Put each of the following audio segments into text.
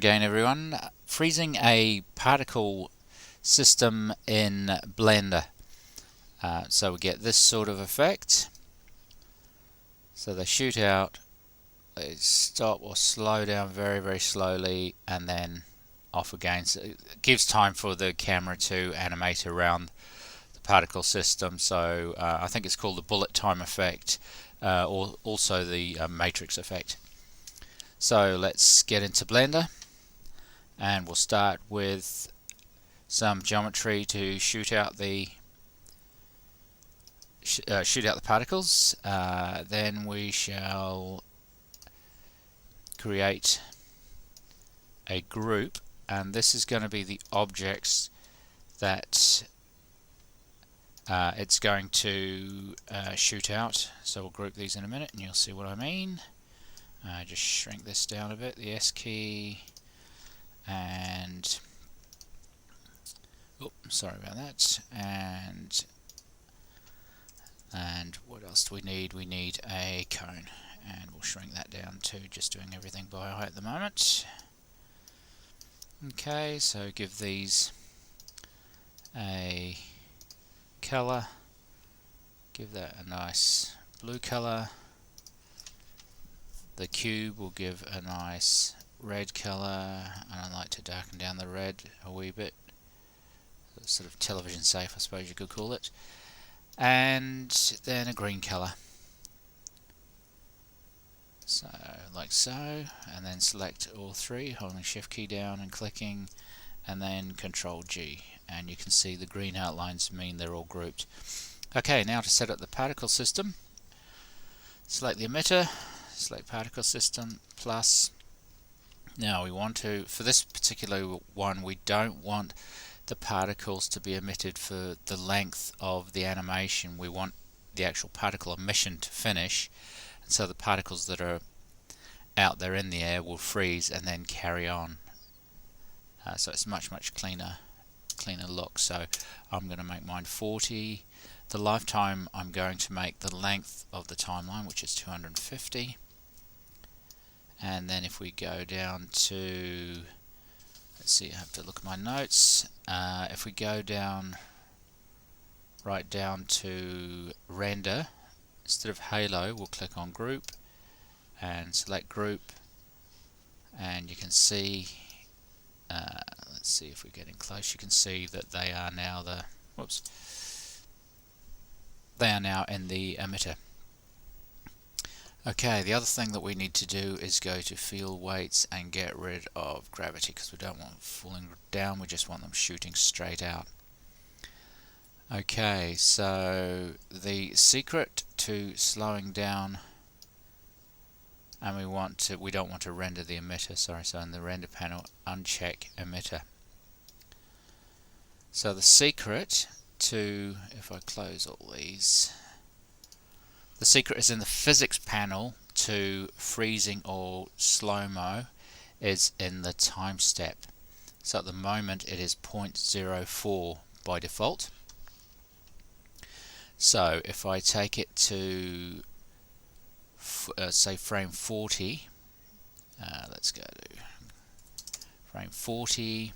again, everyone. Freezing a particle system in Blender. So we get this sort of effect. So they shoot out, they stop or slow down very, very slowly, and then off again. So it gives time for the camera to animate around the particle system. So I think it's called the bullet time effect, or also the matrix effect. So let's get into Blender, and we'll start with some geometry to shoot out the particles. Then we shall create a group, and this is going to be the objects that it's going to shoot out. So we'll group these in a minute and you'll see what I mean. Just shrink this down a bit, the S key, and sorry about that, and what else do we need? We need a cone, and we'll shrink that down to just doing everything by eye at the moment. Okay, so give these a color, give that a nice blue color. The cube will give a nice red color, and I like to darken down the red a wee bit. Sort of television safe, I suppose you could call it. And then a green color. So, like so, and then select all three, holding Shift key down and clicking, and then Control G. And you can see the green outlines mean they're all grouped. Okay, now to set up the particle system. Select the emitter, select particle system, plus. Now we want to, for this particular one, we don't want the particles to be emitted for the length of the animation. We want the actual particle emission to finish, and so the particles that are out there in the air will freeze and then carry on. So it's much cleaner look. So I'm going to make mine 40. The lifetime, I'm going to make the length of the timeline, which is 250. And then if we go down to, let's see, I have to look at my notes. If we go down, right down to render, instead of halo, we'll click on group and select group, and you can see, let's see if we're getting close, you can see that they are now they are now in the emitter. Okay, the other thing that we need to do is go to field weights and get rid of gravity, because we don't want them falling down, we just want them shooting straight out. Okay, so the secret to slowing down, and we don't want to render the emitter, sorry, so in the render panel, uncheck emitter. So the secret to, if I close all these, the secret is in the physics panel to freezing or slow-mo is in the time step. So at the moment it is 0.04 by default. So if I take it to say frame 40, let's go to frame 40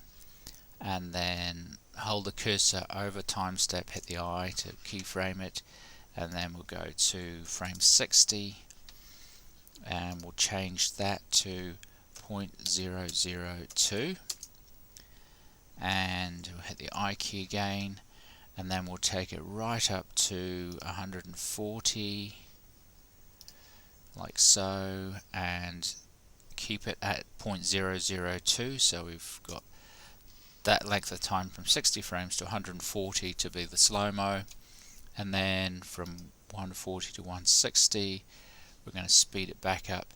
and then hold the cursor over time step, hit the I to keyframe it, and then we'll go to frame 60 and we'll change that to 0.002, and we'll hit the I key again, and then we'll take it right up to 140 like so, and keep it at 0.002, so we've got that length of time from 60 frames to 140 to be the slow-mo, and then from 140 to 160 we're going to speed it back up,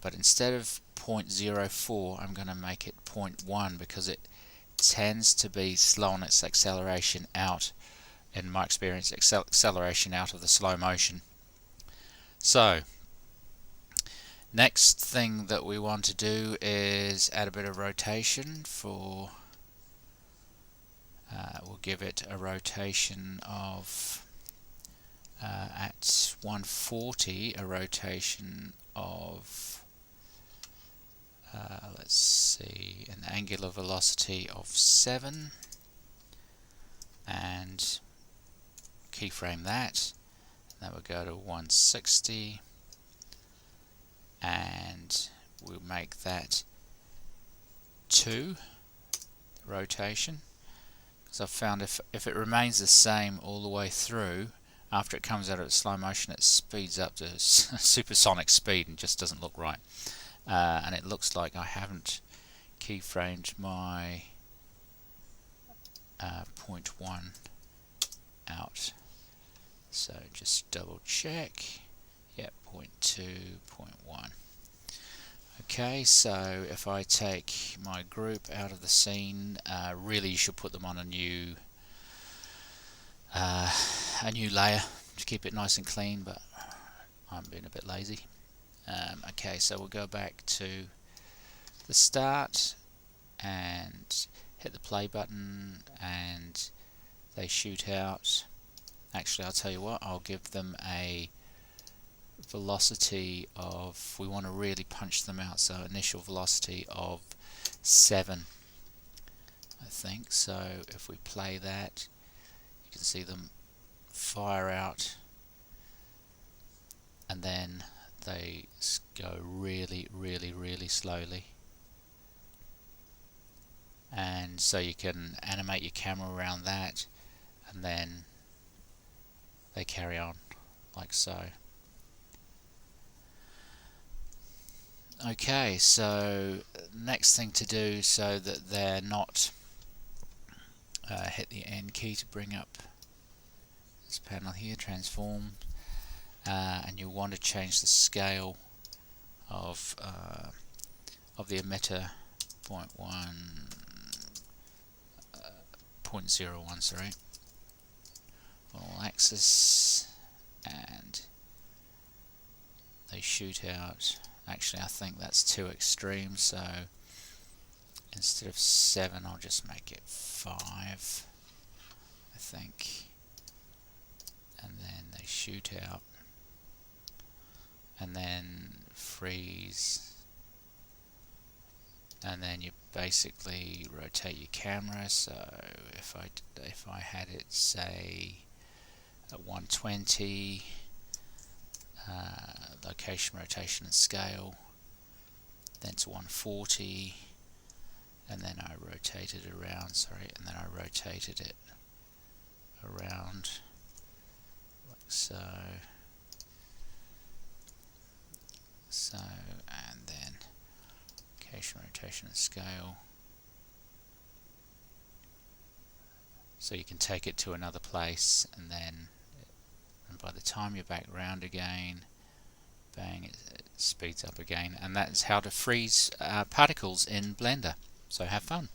but instead of 0.04 I'm going to make it 0.1 because it tends to be slow on its acceleration out, in my experience, acceleration out of the slow motion. So next thing that we want to do is add a bit of rotation for, we'll give it a rotation of, at 140, a rotation of let's see, an angular velocity of 7, and keyframe that. Then we'll go to 160, and we'll make that 2 rotation, because I've found if it remains the same all the way through, after it comes out of slow motion it speeds up to supersonic speed and just doesn't look right. And it looks like I haven't keyframed my 0.1 out, so just double check. Yep, 0.2, 0.1. Okay, so if I take my group out of the scene, really you should put them on a new layer to keep it nice and clean, but I'm being a bit lazy. Okay, so we'll go back to the start and hit the play button, and they shoot out. Actually, I'll tell you what, I'll give them a velocity of, we want to really punch them out, so initial velocity of 7, I think. So if we play that, you can see them fire out, and then they go really slowly. And so you can animate your camera around that, and then they carry on like so. Okay, so next thing to do, so that they're not hit the N key to bring up this panel here, transform, and you'll want to change the scale of the emitter 0.01, sorry, all axis, and they shoot out. Actually, I think that's too extreme, so instead of 7 I'll just make it 5, I think, and then they shoot out and then freeze, and then you basically rotate your camera. So if I had it say at 120, location, rotation and scale, then to 140, and then I rotated it around, and then I rotated it around like so, and then location, rotation and scale, so you can take it to another place, and by the time you're back round again, bang, it speeds up again. And that's how to freeze particles in Blender. So have fun.